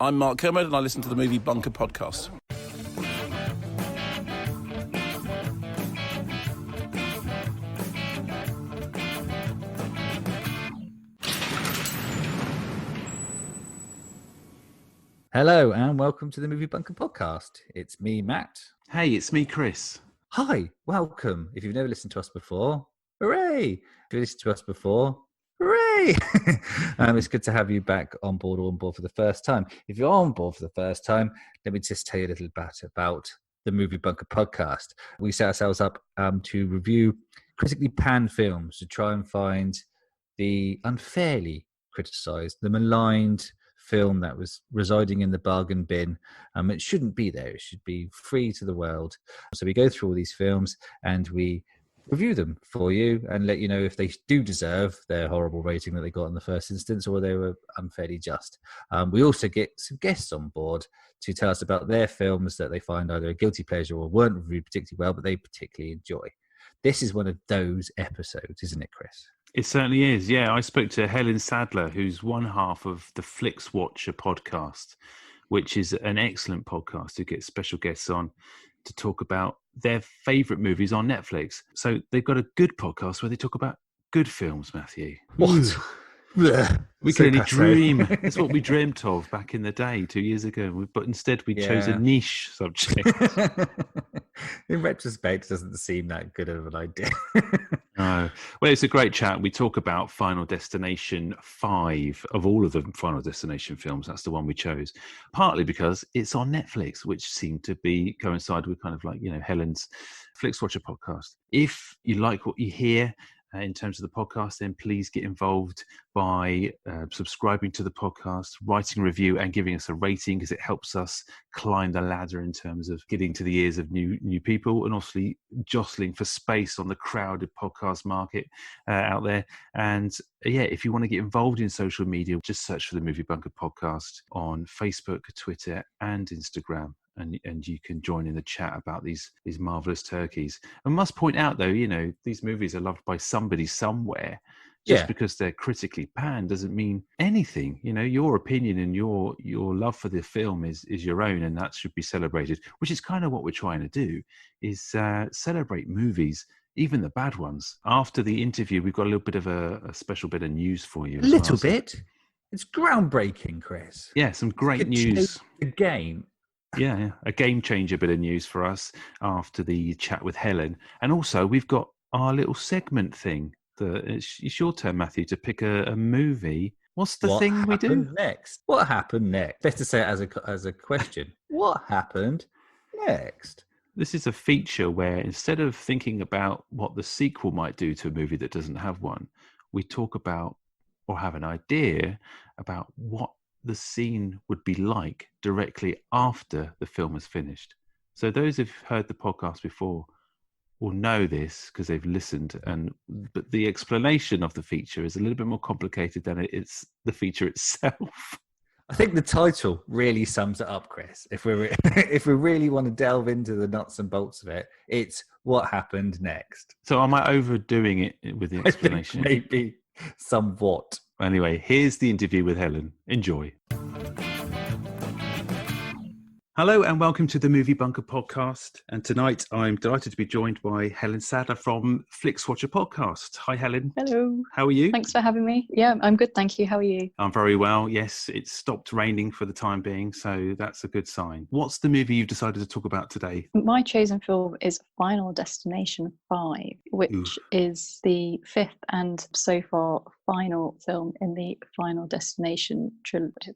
I'm Mark Kermode and I listen to the Movie Bunker Podcast. Hello and welcome to the Movie Bunker Podcast. It's me, Matt. Hey, it's me, Chris. Hi, welcome. If you've never listened to us before, hooray! If you've listened to us before, hooray! It's good to have you back on board or on board for the first time. If you're on board for the first time, let me just tell you a little bit about the Movie Bunker Podcast. We set ourselves up to review critically panned films to try and find the unfairly criticised, the maligned film that was residing in the bargain bin. It shouldn't be there. It should be free to the world. So we go through all these films and we review them for you and let you know if they do deserve their horrible rating that they got in the first instance or they were unfairly just. We also get some guests on board to tell us about their films that they find either a guilty pleasure or weren't reviewed particularly well, but they particularly enjoy. This is one of those episodes, isn't it, Chris? It certainly is. Yeah, I spoke to Helen Sadler, who's one half of the Flixwatcher Podcast, which is an excellent podcast who gets special guests on to talk about their favourite movies on Netflix. So they've got a good podcast where they talk about good films, Matthew. What? We could only dream. That's what we dreamt of back in the day, 2 years ago. But instead we chose a niche subject. In retrospect, it doesn't seem that good of an idea. No. Well, it's a great chat. We talk about Final Destination 5 of all of the Final Destination films. That's the one we chose, partly because it's on Netflix, which seemed to be coincide with kind of like, Helen's Flixwatcher podcast. If you like what you hear in terms of the podcast, then please get involved by subscribing to the podcast, writing a review and giving us a rating, because it helps us climb the ladder in terms of getting to the ears of new people and obviously jostling for space on the crowded podcast market out there. And if you want to get involved in social media, just search for the Movie Bunker Podcast on Facebook, Twitter and Instagram. And you can join in the chat about these marvellous turkeys. I must point out, though, these movies are loved by somebody somewhere. Just because they're critically panned doesn't mean anything. Your opinion and your love for the film is your own, and that should be celebrated, which is kind of what we're trying to do, is celebrate movies, even the bad ones. After the interview, we've got a little bit of a special bit of news for you. Bit? It's groundbreaking, Chris. Yeah, some great news. The game. Yeah, a game changer bit of news for us after the chat with Helen. And also, we've got our little segment thing. It's your turn, Matthew, to pick a movie. What's the thing we do next? What happened next? Better say it as a question. What happened next? This is a feature where instead of thinking about what the sequel might do to a movie that doesn't have one, we talk about or have an idea about what the scene would be like directly after the film is finished. So those who've heard the podcast before will know this because they've listened, but the explanation of the feature is a little bit more complicated than it's the feature itself. I think the title really sums it up, Chris. If we really want to delve into the nuts and bolts of it, it's what happened next. So am I overdoing it with the explanation? I think maybe somewhat. Anyway, here's the interview with Helen. Enjoy. Hello and welcome to the Movie Bunker Podcast. And tonight I'm delighted to be joined by Helen Sadler from Flixwatcher Podcast. Hi, Helen. Hello. How are you? Thanks for having me. Yeah, I'm good, thank you. How are you? I'm very well. Yes, it's stopped raining for the time being, so that's a good sign. What's the movie you've decided to talk about today? My chosen film is Final Destination 5, which is the fifth and so far final film in the Final Destination trilogy.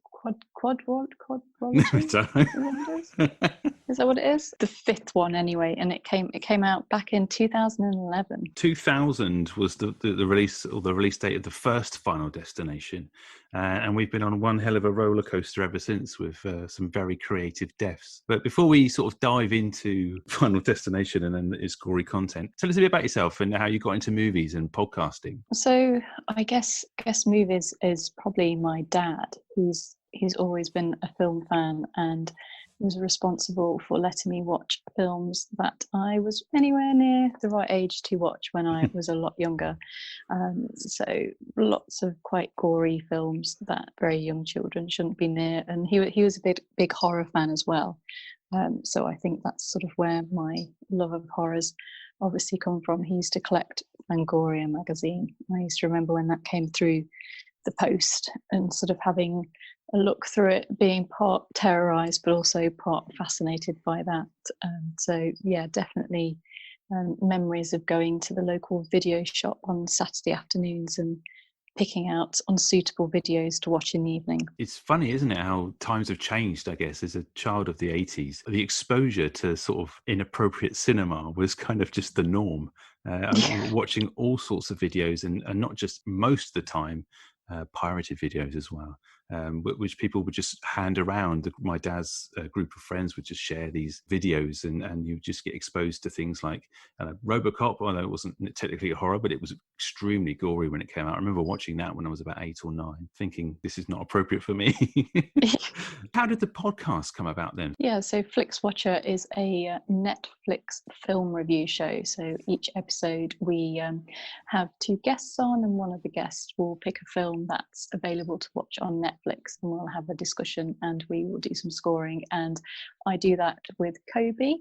Is that what it is? The fifth one, anyway, and it came out back in 2011. 2000 was the release, or the release date of the first Final Destination, and we've been on one hell of a roller coaster ever since with some very creative deaths. But before we sort of dive into Final Destination and then its gory content, tell us a bit about yourself and how you got into movies and podcasting. So I guess movies is probably my dad. He's he's always been a film fan and was responsible for letting me watch films that I was anywhere near the right age to watch when I was a lot younger. So lots of quite gory films that very young children shouldn't be near. And he was a big horror fan as well. So I think that's sort of where my love of horrors obviously come from. He used to collect Fangoria magazine. I used to remember when that came through the post and sort of having a look through it, being part terrorized but also part fascinated by that. So yeah, definitely memories of going to the local video shop on Saturday afternoons and picking out unsuitable videos to watch in the evening. It's funny, isn't it, how times have changed, I guess. As a child of the 80s, the exposure to sort of inappropriate cinema was kind of just the norm. I remember watching all sorts of videos and not just most of the time, pirated videos as well, which people would just hand around. My dad's group of friends would just share these videos, and you just get exposed to things like Robocop. Although it wasn't technically a horror, but it was extremely gory when it came out. I remember watching that when I was about 8 or 9, thinking this is not appropriate for me. How did the podcast come about then? Yeah, so Flixwatcher is a Netflix film review show. So each episode we have 2 guests on, and one of the guests will pick a film that's available to watch on Netflix, and we'll have a discussion and we will do some scoring. And I do that with Kobe,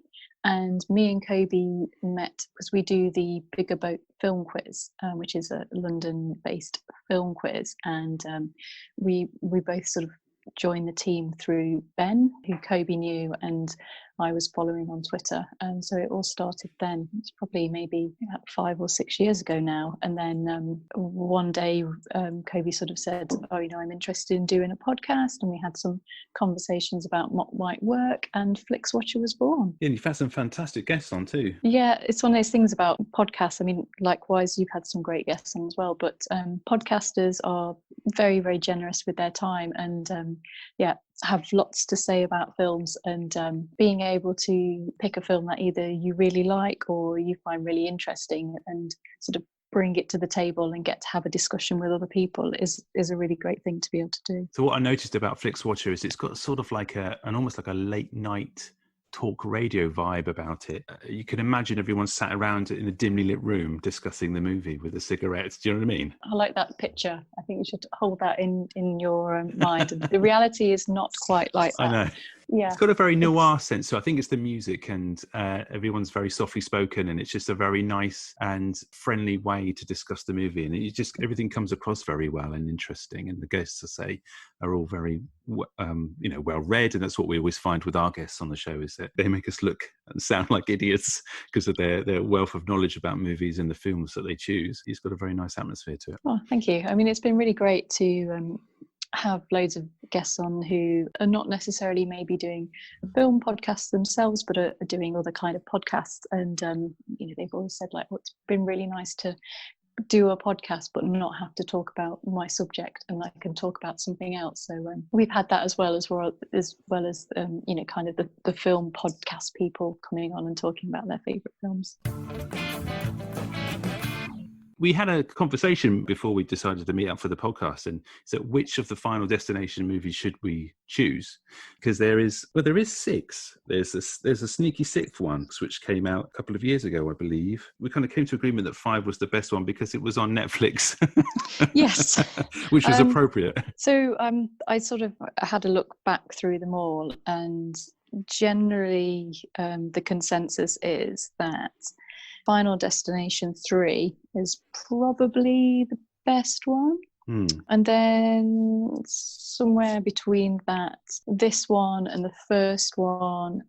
and me and Kobe met because we do the Bigger Boat film quiz, which is a London-based film quiz, and we both sort of joined the team through Ben, who Kobe knew and I was following on Twitter, and so it all started then. It's probably maybe 5 or 6 years ago now. And then one day Kobe sort of said, "Oh, I'm interested in doing a podcast," and we had some conversations about what might work, and Flixwatcher was born. Yeah, and you've had some fantastic guests on too. Yeah, it's one of those things about podcasts. I mean, likewise, you've had some great guests on as well, but podcasters are very, very generous with their time, and have lots to say about films, and being able to pick a film that either you really like or you find really interesting and sort of bring it to the table and get to have a discussion with other people is a really great thing to be able to do. So what I noticed about Flixwatcher is it's got sort of like an almost like a late night talk radio vibe about it. You can imagine everyone sat around in a dimly lit room discussing the movie with a cigarette. Do you know what I mean? I like that picture. I think you should hold that in your mind. The reality is not quite like that. I know. Yeah, it's got a very noir sense. So I think it's the music, and everyone's very softly spoken, and it's just a very nice and friendly way to discuss the movie. And it just, everything comes across very well and interesting. And the guests, I say, are all very, well read. And that's what we always find with our guests on the show, is that they make us look and sound like idiots because of their wealth of knowledge about movies and the films that they choose. It's got a very nice atmosphere to it. Oh, thank you. I mean, it's been really great to have loads of guests on who are not necessarily maybe doing film podcasts themselves, but are doing other kind of podcasts. And they've always said, like, it's been really nice to do a podcast but not have to talk about my subject, and I can talk about something else. So we've had that as well as kind of the film podcast people coming on and talking about their favorite films. We had a conversation before we decided to meet up for the podcast, and so which of the Final Destination movies should we choose? Because there is 6. There's a sneaky 6th one, which came out a couple of years ago, I believe. We kind of came to agreement that 5 was the best one because it was on Netflix. Yes. Which was appropriate. So I sort of had a look back through them all, and generally the consensus is that Final Destination 3 is probably the best one. And then somewhere between that, this one and the first one,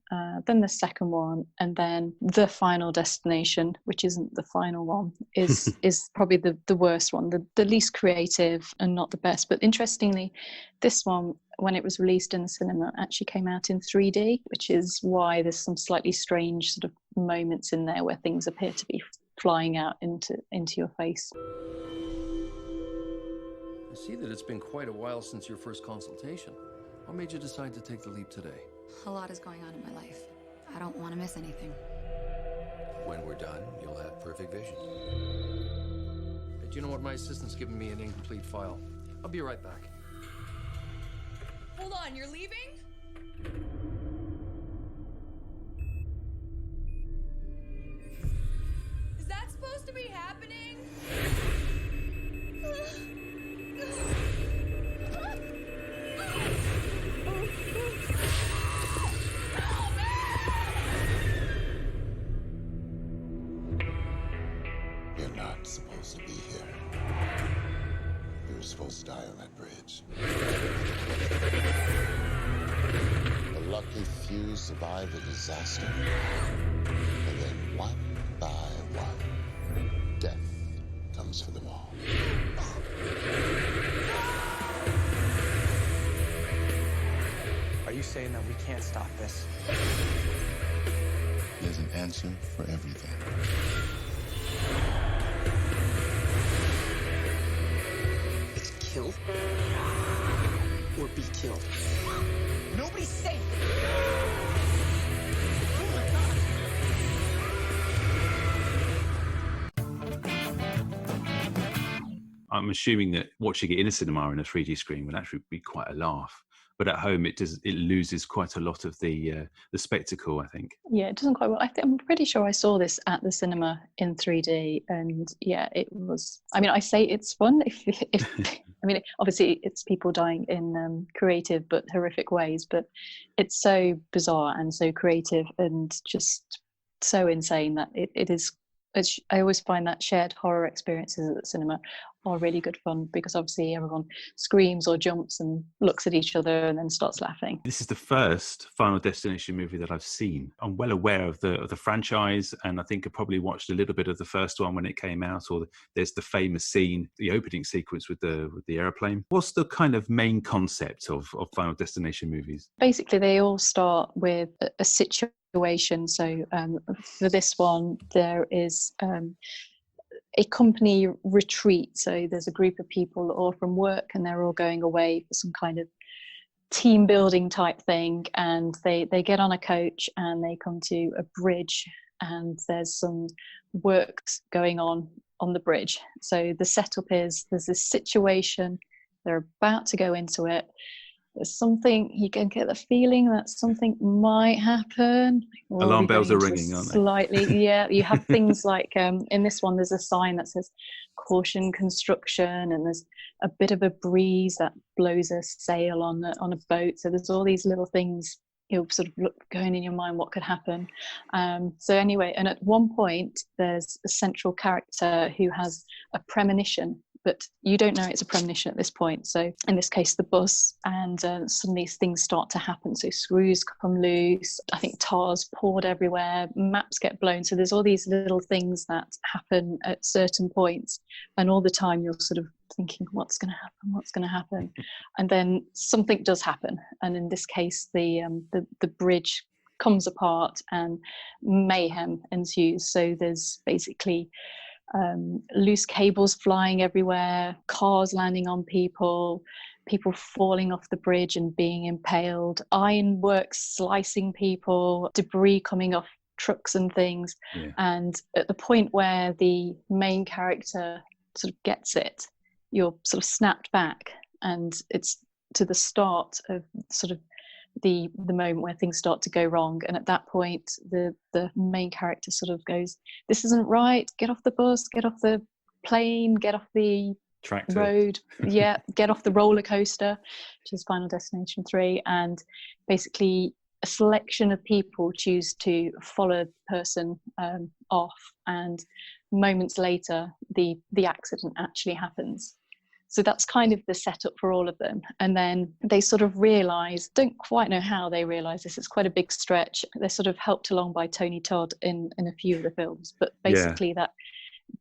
then the second one, and then the Final Destination, which isn't the final one, is probably the worst one, the least creative and not the best. But interestingly, this one, when it was released in the cinema, actually came out in 3D, which is why there's some slightly strange sort of moments in there where things appear to be flying out into your face. I see that it's been quite a while since your first consultation. What made you decide to take the leap today? A lot is going on in my life. I don't want to miss anything. When we're done, you'll have perfect vision. But you know what? My assistant's giving me an incomplete file. I'll be right back. Hold on, you're leaving? Is that supposed to be happening? You're not supposed to be here. You were supposed to die on that bridge. The lucky few survive the disaster. And then one by one, death comes for them all. Are you saying that we can't stop this? There's an answer for everything. It's kill or be killed. Nobody's safe. I'm assuming that watching it in a cinema in a 3D screen would actually be quite a laugh. But at home, it loses quite a lot of the spectacle, I think. Yeah, it doesn't quite well. I'm pretty sure I saw this at the cinema in 3D, and yeah, it was. I mean, I say it's fun. If I mean, obviously, it's people dying in creative but horrific ways, but it's so bizarre and so creative and just so insane that it is. I always find that shared horror experiences at the cinema are really good fun because obviously everyone screams or jumps and looks at each other and then starts laughing. This is the first Final Destination movie that I've seen. I'm well aware of the franchise, and I think I probably watched a little bit of the first one when it came out. Or there's the famous scene, the opening sequence with the airplane. What's the kind of main concept of Final Destination movies? Basically, they all start with a situation. So for this one, there is a company retreat. So there's a group of people all from work and they're all going away for some kind of team building type thing. And they get on a coach and they come to a bridge and there's some works going on the bridge. So the setup is there's this situation, they're about to go into it. There's something, you can get the feeling that something might happen. Alarm bells are ringing, aren't they? Slightly, yeah. You have things like, in this one, there's a sign that says caution construction, and there's a bit of a breeze that blows a sail on a boat. So there's all these little things, you'll sort of look going in your mind, what could happen. So anyway, and at one point, there's a central character who has a premonition, but you don't know it's a premonition at this point. So in this case, the bus, and suddenly things start to happen. So screws come loose. I think tar's poured everywhere. Maps get blown. So there's all these little things that happen at certain points. And all the time you're sort of thinking, what's going to happen? What's going to happen? And then something does happen. And in this case, the bridge comes apart and mayhem ensues. So there's basically loose cables flying everywhere, cars landing on people falling off the bridge and being impaled, ironworks slicing people, debris coming off trucks and things. Yeah. And at the point where the main character sort of gets it, you're sort of snapped back, and it's to the start of sort of the moment where things start to go wrong. And at that point, the main character sort of goes, this isn't right, get off the bus, get off the plane, get off the tractor road, yeah, get off the roller coaster, which is Final Destination 3. And basically a selection of people choose to follow the person off, and moments later the accident actually happens. So that's kind of the setup for all of them. And then they sort of realise, don't quite know how they realise this, it's quite a big stretch. They're sort of helped along by Tony Todd in a few of the films, but basically that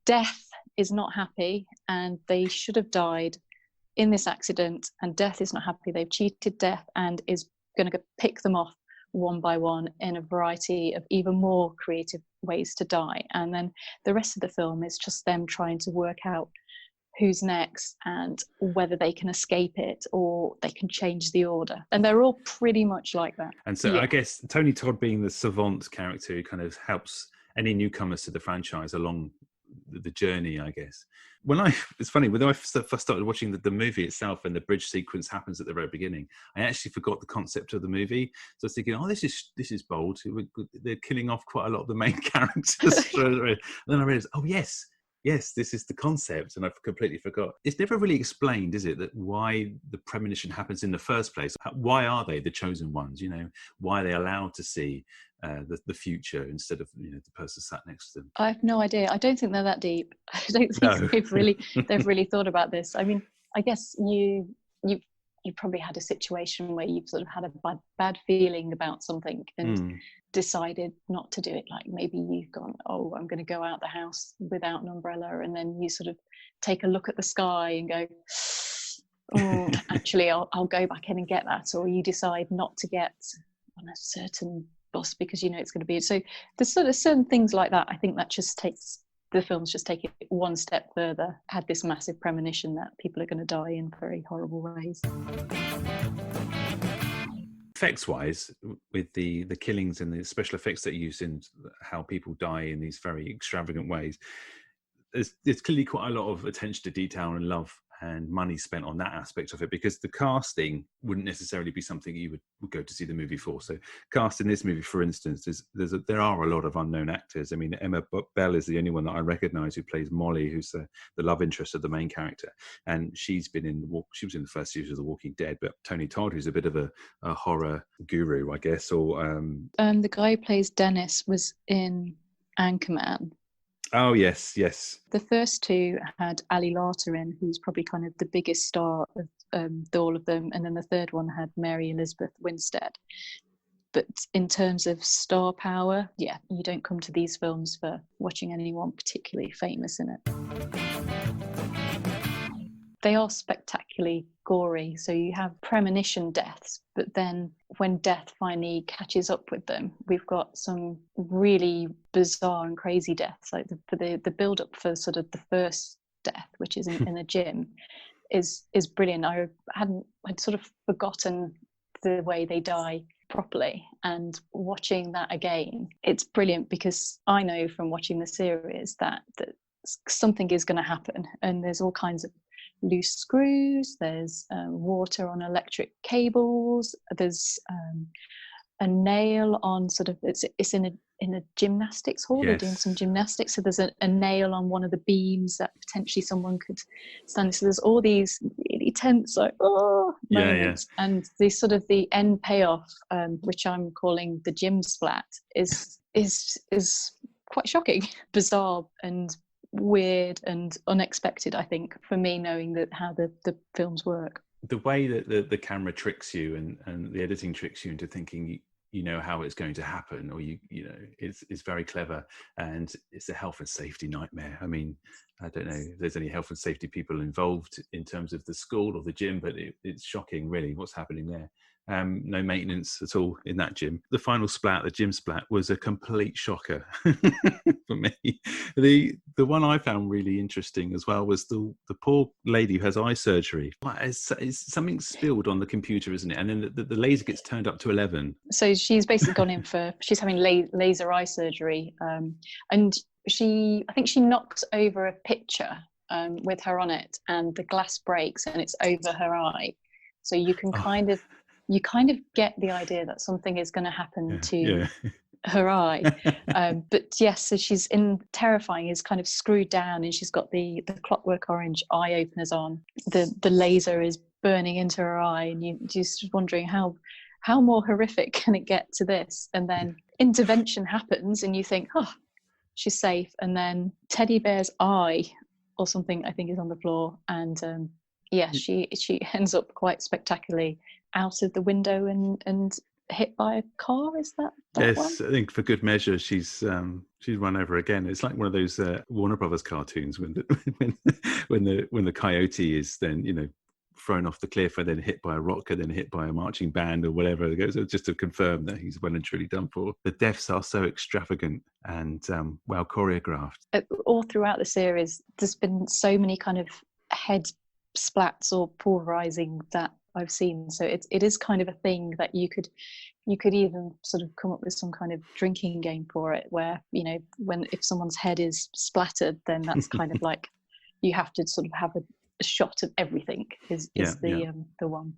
death is not happy and they should have died in this accident, and death is not happy. They've cheated death and is going to pick them off one by one in a variety of even more creative ways to die. And then the rest of the film is just them trying to work out who's next and whether they can escape it or they can change the order. And they're all pretty much like that. And so I guess Tony Todd being the savant character who kind of helps any newcomers to the franchise along the journey, I guess. It's funny, when I first started watching the movie itself and the bridge sequence happens at the very beginning, I actually forgot the concept of the movie. So I was thinking, this is bold. They're killing off quite a lot of the main characters. And then I realized, yes, this is the concept, and I've completely forgot. It's never really explained, is it, that why the premonition happens in the first place? Why are they the chosen ones? Why are they allowed to see the future instead of the person sat next to them? I have no idea. I don't think they're that deep. I don't think they've really thought about this. I mean, I guess you probably had a situation where you've sort of had a bad feeling about something and decided not to do it. Like maybe you've gone, I'm going to go out the house without an umbrella, and then you sort of take a look at the sky and go, actually I'll go back in and get that. Or you decide not to get on a certain bus because it's going to be. So there's sort of certain things like that. I think that just takes the films just take it one step further. Had this massive premonition that people are going to die in very horrible ways. Effects-wise, with the killings and the special effects that are used in how people die in these very extravagant ways, there's clearly quite a lot of attention to detail and love and money spent on that aspect of it, because the casting wouldn't necessarily be something you would go to see the movie for. So cast in this movie, for instance, there are a lot of unknown actors. I mean, Emma Bell is the only one that I recognise who plays Molly, who's the love interest of the main character, and she was in the first series of The Walking Dead. But Tony Todd, who's a bit of a horror guru, I guess, or the guy who plays Dennis was in Anchorman. Oh, yes. The first two had Ali Larter in, who's probably kind of the biggest star of all of them. And then the third one had Mary Elizabeth Winstead. But in terms of star power, you don't come to these films for watching anyone particularly famous in it. They are spectacularly gory. So you have premonition deaths, but then when death finally catches up with them, we've got some really bizarre and crazy deaths. Like the build up for sort of the first death, which is in a gym, is brilliant. I'd sort of forgotten the way they die properly, and watching that again, it's brilliant because I know from watching the series that something is going to happen, and there's all kinds of loose screws, there's water on electric cables, there's a nail on sort of it's in a gymnastics hall. They're doing some gymnastics, so there's a nail on one of the beams that potentially someone could stand. So there's all these really tense moments, and the end payoff, which I'm calling the gym splat, is quite shocking, bizarre, and weird and unexpected, I think, for me, knowing that how the films work. The way that the camera tricks you and the editing tricks you into thinking how it's going to happen, or it's very clever, and it's a health and safety nightmare. I mean, I don't know if there's any health and safety people involved in terms of the school or the gym, but it's shocking really what's happening there. No maintenance at all in that gym. The final splat, the gym splat, was a complete shocker for me. The one I found really interesting as well was the poor lady who has eye surgery. Something spilled on the computer, isn't it? And then the laser gets turned up to 11. So she's basically gone in she's having laser eye surgery, and I think she knocks over a picture with her on it, and the glass breaks and it's over her eye. So you can kind of get the idea that something is going to happen to her eye. But yes, so she's terrifying, is kind of screwed down, and she's got the clockwork orange eye openers on. The laser is burning into her eye, and you're just wondering how more horrific can it get to this? And then intervention happens, and you think, she's safe. And then Teddy Bear's eye or something, I think, is on the floor. And she ends up quite spectacularly out of the window and hit by a car. Is that yes one? I think for good measure she's run over again. It's like one of those Warner Brothers cartoons when the coyote is then thrown off the cliff and then hit by a rock and then hit by a marching band or whatever it goes, just to confirm that he's well and truly done for. The deaths are so extravagant and well choreographed. All throughout the series there's been so many kind of head splats or pulverizing that I've seen. So it is kind of a thing that you could even sort of come up with some kind of drinking game for it, where, you know, if someone's head is splattered, then that's kind of like you have to sort of have a shot of everything is the one.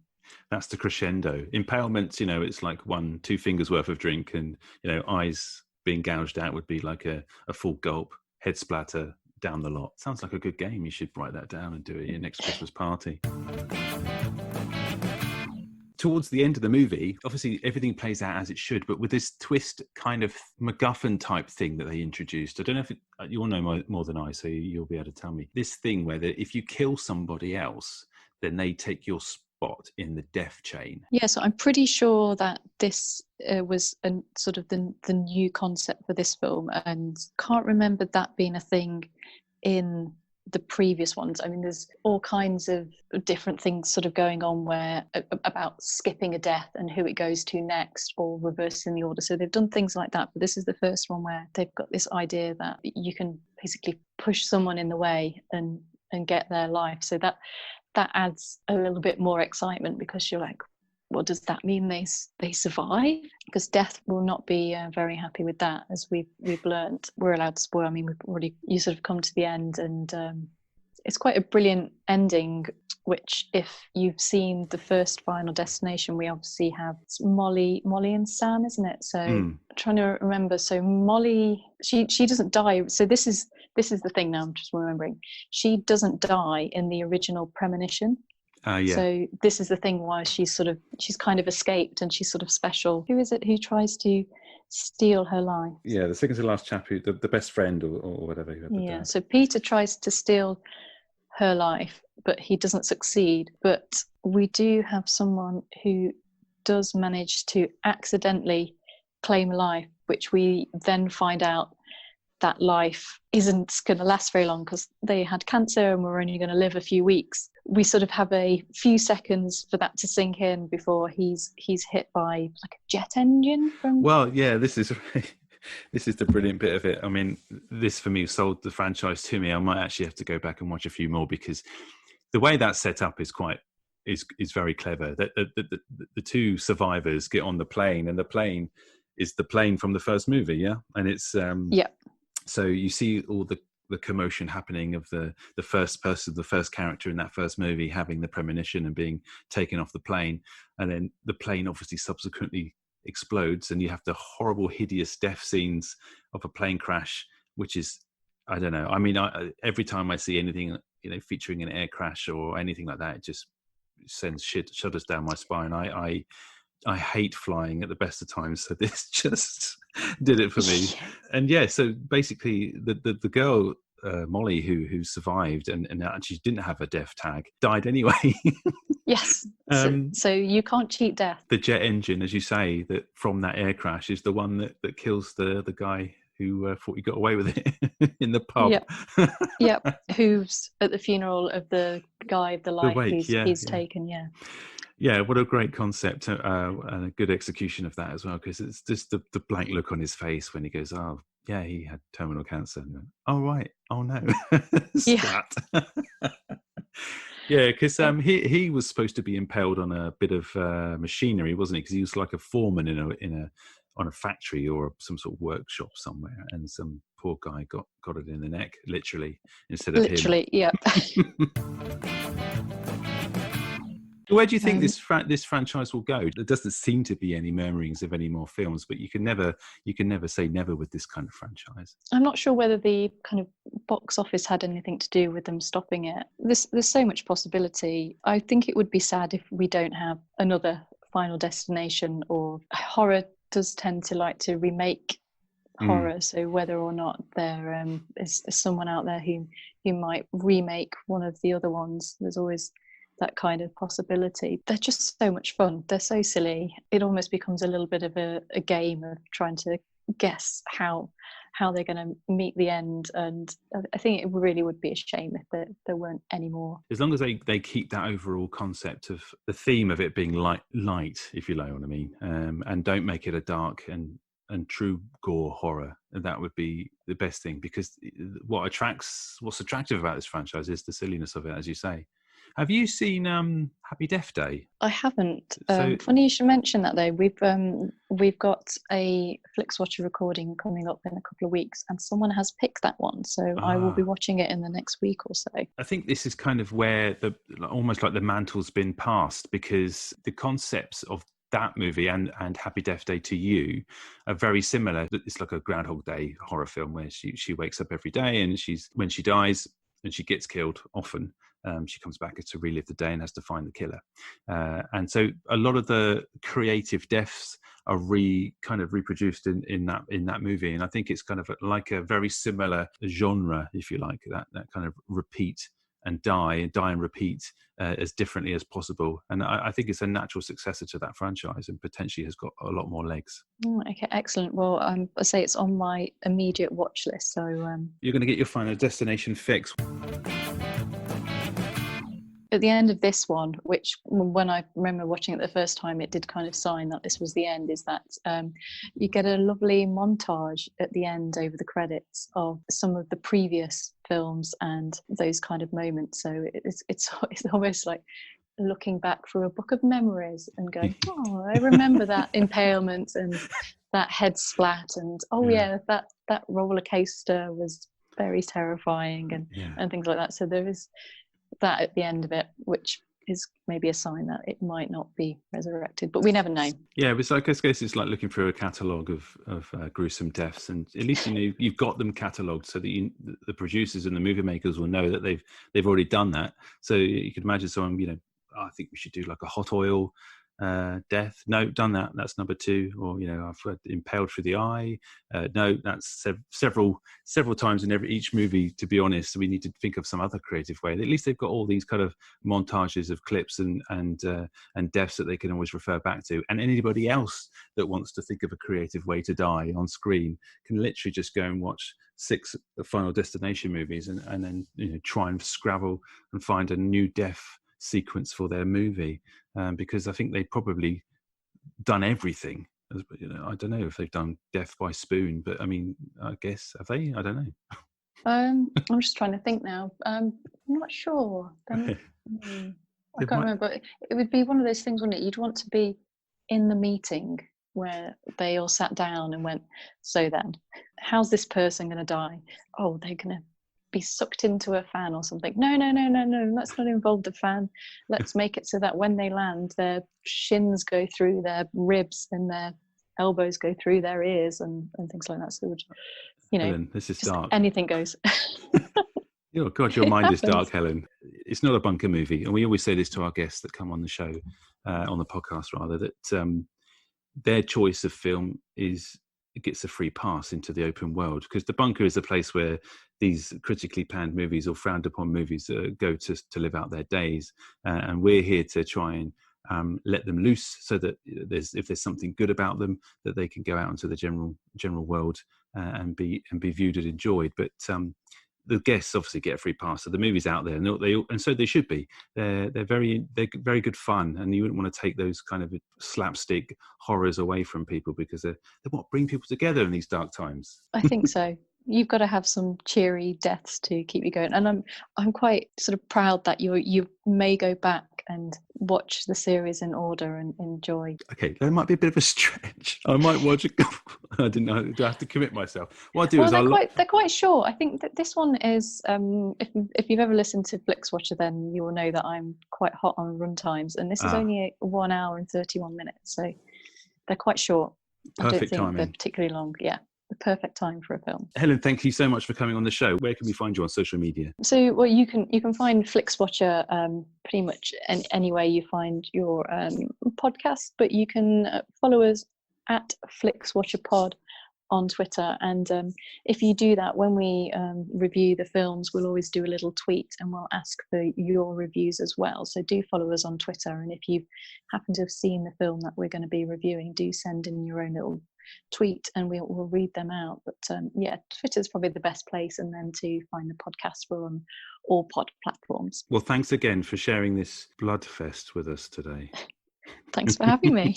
That's the crescendo. Impalements, you know, it's like 1-2 fingers worth of drink, and, you know, eyes being gouged out would be like a full gulp, head splatter down the lot. Sounds like a good game. You should write that down and do it at your next Christmas party. Towards the end of the movie, obviously everything plays out as it should, but with this twist kind of MacGuffin type thing that they introduced. I don't know if you'll know more than I, so you'll be able to tell me. This thing where if you kill somebody else, then they take your spot in the death chain. Yeah, so I'm pretty sure that this was a sort of the new concept for this film, and can't remember that being a thing in the previous ones. I mean, there's all kinds of different things sort of going on where about skipping a death and who it goes to next, or reversing the order. So they've done things like that, but this is the first one where they've got this idea that you can basically push someone in the way and get their life. So that adds a little bit more excitement, because you're like, what does that mean? They survive? Because death will not be very happy with that, as we've learnt. We're allowed to spoil. I mean, you sort of come to the end, and it's quite a brilliant ending. Which, if you've seen the first Final Destination, we obviously have Molly and Sam, isn't it? So I'm trying to remember. So Molly, she doesn't die. So this is the thing now. I'm just remembering. She doesn't die in the original Premonition. Yeah. So this is the thing why she's kind of escaped, and she's sort of special. Who is it who tries to steal her life? Yeah, the second to last chap, who the best friend or whatever. Yeah. So Peter tries to steal her life, but he doesn't succeed. But we do have someone who does manage to accidentally claim life, which we then find out that life isn't going to last very long, because they had cancer and were only going to live a few weeks. We sort of have a few seconds for that to sink in before he's hit by like a jet engine from... Well, yeah, this is the brilliant bit of it. I mean, this for me sold the franchise to me. I might actually have to go back and watch a few more, because the way that's set up is very clever. That the two survivors get on the plane, and the plane is the plane from the first movie, yeah? And it's... So you see all the commotion happening of the first person, the first character in that first movie having the premonition and being taken off the plane. And then the plane obviously subsequently explodes, and you have the horrible, hideous death scenes of a plane crash, which is, I don't know. I mean, every time I see anything, you know, featuring an air crash or anything like that, it just sends shudders down my spine. I hate flying at the best of times, so this just did it for me. And yeah, so basically the girl, Molly, who survived and actually didn't have a death tag, died anyway. Yes. So you can't cheat death. The jet engine, as you say, that from that air crash is the one that kills the guy who thought he got away with it in the pub. Yep. Who's at the funeral of the guy of the life he's taken, yeah. Yeah, what a great concept and a good execution of that as well, because it's just the blank look on his face when he goes, oh, yeah, he had terminal cancer. And, oh, right. Oh, no. Splat. Yeah, because he was supposed to be impaled on a bit of machinery, wasn't he? Because he was like a foreman on a factory or some sort of workshop somewhere, and some poor guy got it in the neck, literally, instead of him. Literally, yeah. Where do you think this franchise will go? There doesn't seem to be any murmurings of any more films, but you can never say never with this kind of franchise. I'm not sure whether the kind of box office had anything to do with them stopping it. There's so much possibility. I think it would be sad if we don't have another Final Destination, or horror does tend to like to remake horror. So whether or not there is someone out there who might remake one of the other ones, there's always that kind of possibility. They're just so much fun. They're so silly. It almost becomes a little bit of a game of trying to guess how they're going to meet the end. And I think it really would be a shame if there weren't any more. As long as they keep that overall concept of the theme of it being light, if you know what I mean, and don't make it a dark and true gore horror, and that would be the best thing, because what's attractive about this franchise is the silliness of it, as you say. Have you seen Happy Death Day? I haven't. So- Funny you should mention that, though. We've got a Flixwatcher recording coming up in a couple of weeks, and someone has picked that one, so I will be watching it in the next week or so. I think this is kind of where almost like the mantle's been passed, because the concepts of that movie and Happy Death Day to You are very similar. It's like a Groundhog Day horror film where she wakes up every day, and when she dies and she gets killed, often she comes back to relive the day and has to find the killer. And so a lot of the creative deaths are kind of reproduced in that movie, and I think it's kind of like a very similar genre, if you like, that kind of repeat and die and repeat as differently as possible. And I think it's a natural successor to that franchise, and potentially has got a lot more legs. Okay, excellent. Well, I say it's on my immediate watch list. So you're going to get your Final Destination fix. At the end of this one, which when I remember watching it the first time, it did kind of sign that this was the end, is that you get a lovely montage at the end over the credits of some of the previous films and those kind of moments. So it's almost like looking back through a book of memories and going, oh, I remember that impalement and that head splat, and that roller coaster was very terrifying, and things like that. So there is that at the end of it, which is maybe a sign that it might not be resurrected, but we never know. Yeah, but I guess it's like looking through a catalogue of gruesome deaths, and at least you've got them catalogued so that the producers and the movie makers will know that they've already done that. So you could imagine someone, I think we should do like a hot oil death. No, done that. That's number 2. Or I've impaled through the eye. No, that's several times in each movie. To be honest, we need to think of some other creative way. At least they've got all these kind of montages of clips and deaths that they can always refer back to. And anybody else that wants to think of a creative way to die on screen can literally just go and watch 6 Final Destination movies and then try and scrabble and find a new death sequence for their movie, because I think they've probably done everything. I don't know if they've done death by spoon, but I mean, I guess, have they? I don't know. I'm just trying to think now. I'm not sure. I can't remember. It would be one of those things, wouldn't it? You'd want to be in the meeting where they all sat down and went, so then, how's this person going to die? Oh, they're going to be sucked into a fan or something. No, let's not involve the fan. Let's make it so that when they land, their shins go through their ribs and their elbows go through their ears and things like that. So, Helen, this is dark. Anything goes. Oh God, your mind is dark, Helen. It's not a bunker movie, and we always say this to our guests that come on the show, on the podcast rather, that their choice of film gets a free pass into the open world, because the bunker is a place where these critically panned movies or frowned upon movies go to live out their days, and we're here to try and let them loose, so that if there's something good about them, that they can go out into the general world and be viewed and enjoyed. But the guests obviously get a free pass, so the movie's out there, and so they should be. They're very good fun, and you wouldn't want to take those kind of slapstick horrors away from people, because they bring people together in these dark times. I think so. You've got to have some cheery deaths to keep you going, and I'm quite sort of proud that you may go back and watch the series in order and enjoy. Okay, that might be a bit of a stretch. I might watch it. I didn't know. Do I have to commit myself? What I do is they're quite short. I think that this one is. If you've ever listened to Flixwatcher, then you will know that I'm quite hot on run times, and this is only 1 hour and 31 minutes, so they're quite short. Perfect I don't think timing. they're particularly long. Yeah. The perfect time for a film. Helen, thank you so much for coming on the show. Where can we find you on social media? So, well, you can find Flixwatcher pretty much anywhere you find your podcast, but you can follow us at Flixwatcher Pod on Twitter. And if you do that, when we review the films, we'll always do a little tweet and we'll ask for your reviews as well. So do follow us on Twitter. And if you happen to have seen the film that we're going to be reviewing, do send in your own little tweet and we'll read them out. But Twitter's probably the best place, and then to find the podcast, we're on all pod platforms. Well, thanks again for sharing this bloodfest with us today. Thanks for having me.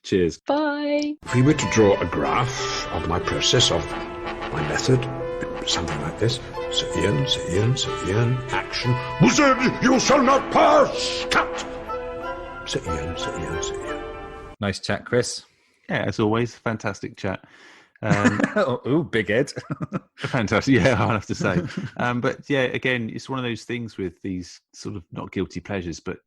Cheers. Bye. If we were to draw a graph of my process, of my method, Something like this. Sir Ian, action. Wizard, you shall not pass! Cut! Sir Ian. Nice chat, Chris. Yeah, as always, fantastic chat. Ooh, big Ed. Fantastic. Yeah, I'll have to say. But yeah, again, it's one of those things with these sort of not guilty pleasures, but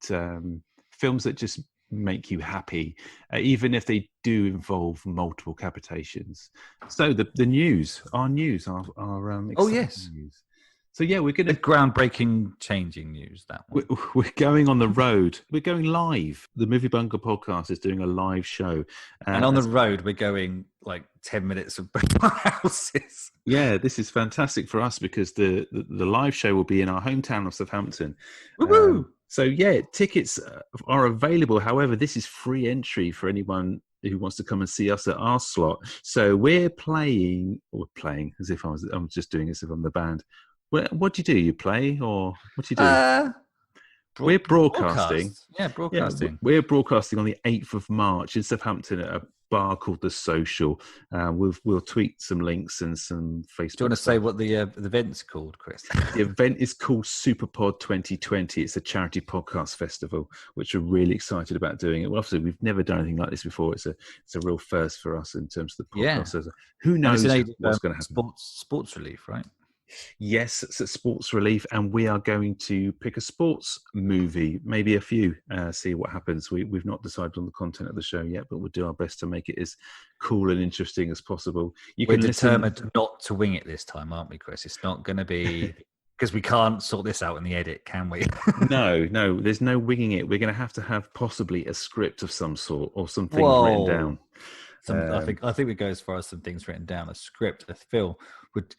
films that just make you happy, even if they do involve multiple capitations. So the news, our oh yes. News. So yeah, we're going to groundbreaking, changing news. That one. We're going on the road. We're going live. The Movie Bunker podcast is doing a live show, and on the road we're going like 10 minutes of houses. Yeah, this is fantastic for us because the live show will be in our hometown of Southampton. Woo-hoo! So yeah, tickets are available. However, this is free entry for anyone who wants to come and see us at our slot. So we're playing as if I'm just doing it as if I'm the band. What do you do? You play, or what do you do? We're broadcasting. Broadcasting. Yeah, we're broadcasting on the 8th of March in Southampton at a bar called The Social. We'll tweet some links and some Facebook. Do you want to say what the event's called, Chris? The event is called Superpod 2020. It's a charity podcast festival, which we're really excited about doing it. Well, obviously, we've never done anything like this before. It's a real first for us in terms of the podcast. Yeah. So who knows what's going to happen? Sports Relief, right? Yes, it's at Sports Relief, and we are going to pick a sports movie, maybe a few, see what happens. We've not decided on the content of the show yet, but we'll do our best to make it as cool and interesting as possible. We're determined not to wing it this time, aren't we, Chris? It's not going to be... Because we can't sort this out in the edit, can we? No, there's no winging it. We're going to have possibly a script of some sort or some things written down. I think we go as far as some things written down. A script, a film would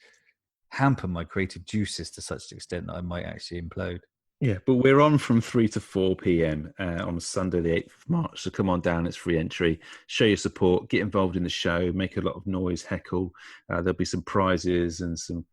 hamper my creative juices to such an extent that I might actually implode. Yeah, but we're on from 3 to 4 p.m. On Sunday, the 8th of March. So come on down. It's free entry. Show your support. Get involved in the show. Make a lot of noise. Heckle. There'll be some prizes and some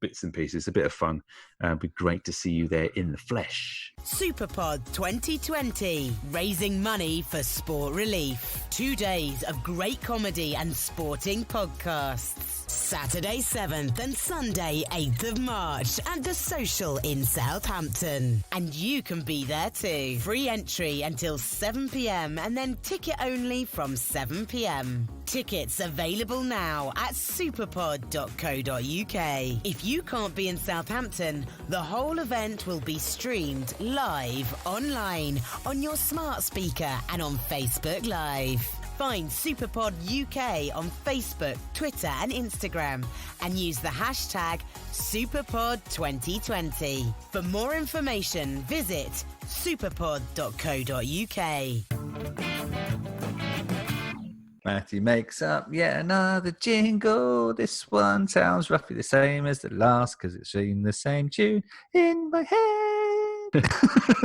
bits and pieces. A bit of fun. It'd be great to see you there in the flesh. Superpod 2020, raising money for Sport Relief. 2 days of great comedy and sporting podcasts. Saturday 7th and Sunday 8th of March at The Social in Southampton. And you can be there too. Free entry until 7 p.m. and then ticket only from 7 p.m. Tickets available now at superpod.co.uk. If you can't be in Southampton, the whole event will be streamed live online on your smart speaker and on Facebook Live. Find Superpod UK on Facebook, Twitter and Instagram and use the hashtag Superpod2020. For more information, visit superpod.co.uk. Matthew makes up yet another jingle. This one sounds roughly the same as the last because it's in the same tune in my head.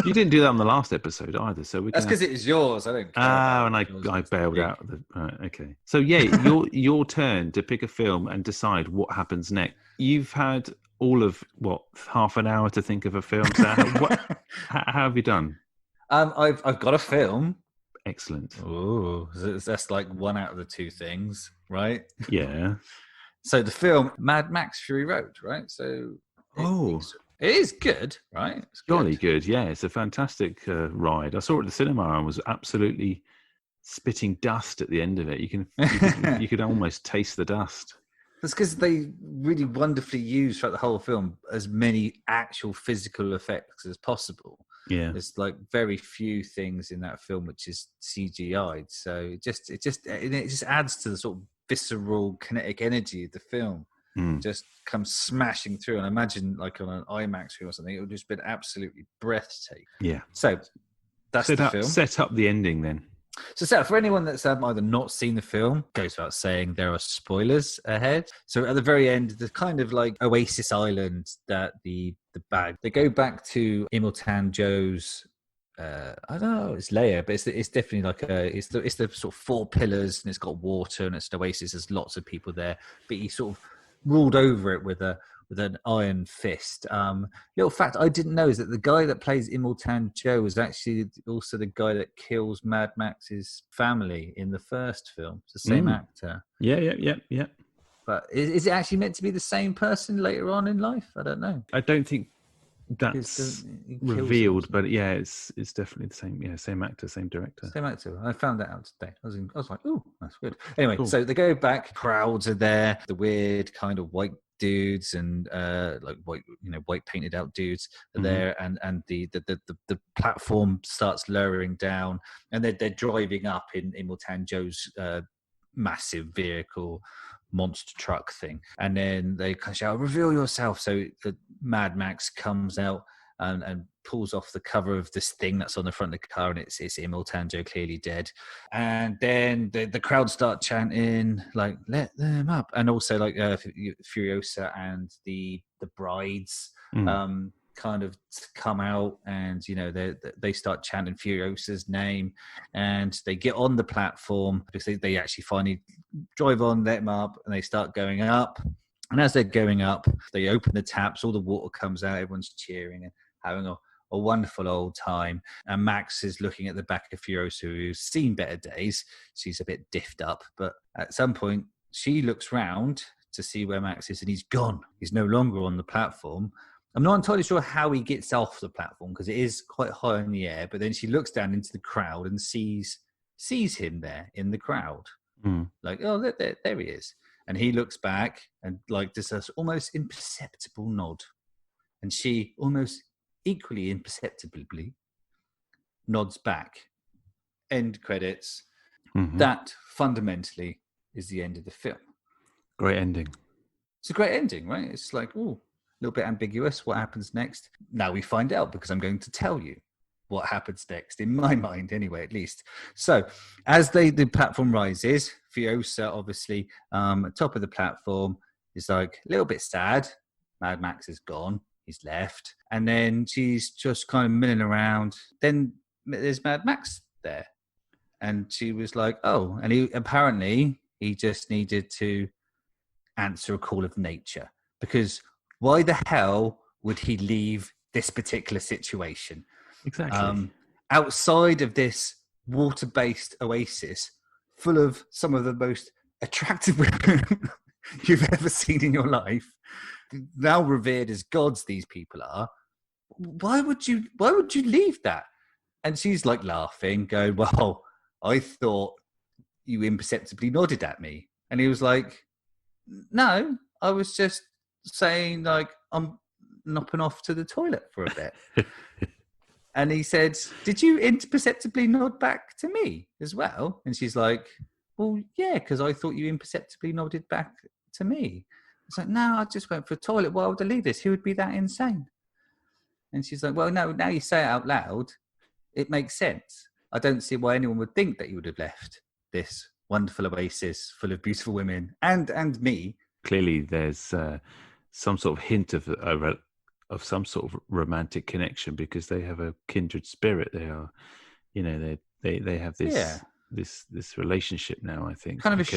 You didn't do that on the last episode either, so that's because it is yours. I don't care. And I bailed out. Okay, so yeah, your turn to pick a film and decide what happens next. You've had all of half an hour to think of a film. So how have you done? I've got a film. Excellent. Oh, that's like one out of the two things, right? Yeah. So the film Mad Max Fury Road, right? So it is good, right? It's jolly good. Yeah, it's a fantastic ride. I saw it at the cinema and was absolutely spitting dust at the end of it. You could almost taste the dust. That's because they really wonderfully use throughout the whole film as many actual physical effects as possible. Yeah, there's like very few things in that film which is CGI'd. So it just adds to the sort of visceral kinetic energy of the film. Just comes smashing through, and I imagine like on an IMAX film or something, it would just been absolutely breathtaking. Yeah. So that's the film. Set up the ending then. So for anyone that's either not seen the film, goes without saying there are spoilers ahead. So at the very end, the kind of like Oasis Island that the bag, they go back to Imiltan Joe's. I don't know, it's Leia, but it's definitely like it's the sort of 4 pillars, and it's got water, and it's an oasis. There's lots of people there, but he sort of ruled over it with an iron fist. Little fact I didn't know is that the guy that plays Imiltan Joe was actually also the guy that kills Mad Max's family in the first film. It's the same actor. Yeah. But is it actually meant to be the same person later on in life? I don't know. I don't think that's revealed, but yeah, it's definitely the same. Yeah, same actor, same director. Same actor. I found that out today. I was like, oh, that's good. Anyway, cool. So they go back. Crowds are there. The weird kind of white dudes and like white painted out dudes are there, and the platform starts lowering down, and they're driving up in Mortanjo's massive vehicle, monster truck thing, and then they kind of shout, "Reveal yourself!" So the Mad Max comes out and pulls off the cover of this thing that's on the front of the car, and it's Mortanjo clearly dead. And then the crowd start chanting like, "Let them up!" And also like Furiosa and the brides kind of come out, and they start chanting Furiosa's name, and they get on the platform because they actually finally drive on, let them up, and they start going up. And as they're going up, they open the taps, all the water comes out, everyone's cheering and having a wonderful old time. And Max is looking at the back of Furiosa, who's seen better days. She's a bit diffed up, but at some point she looks round to see where Max is, and he's gone. He's no longer on the platform. I'm not entirely sure how he gets off the platform because it is quite high in the air, but then she looks down into the crowd and sees him there in the crowd. Like, oh, there he is. And he looks back and like there's this almost imperceptible nod. And she almost equally imperceptibly nods back. End credits. That fundamentally is the end of the film. Great ending. It's a great ending, right? It's like, ooh, a little bit ambiguous. What happens next? Now we find out because I'm going to tell you what happens next, in my mind anyway, at least. So as the platform rises, Furiosa obviously top of the platform is like a little bit sad. Mad Max is gone. He's left. And then she's just kind of milling around. Then there's Mad Max there. And she was like, oh, and he just needed to answer a call of nature, because why the hell would he leave this particular situation? Exactly. Outside of this water-based oasis full of some of the most attractive women you've ever seen in your life, now revered as gods these people are, why would you leave that? And she's like laughing, going, well, I thought you imperceptibly nodded at me. And he was like, no, I was just saying like I'm nopping off to the toilet for a bit. And he said, did you imperceptibly nod back to me as well? And she's like, well, yeah, because I thought you imperceptibly nodded back to me. It's like, no, I just went for a toilet. Why would I leave this? Who would be that insane? And she's like, well, no, now you say it out loud, it makes sense. I don't see why anyone would think that you would have left this wonderful oasis full of beautiful women and me. Clearly, there's some sort of hint of some sort of romantic connection because they have a kindred spirit. They are, they have this this relationship now. I think kind of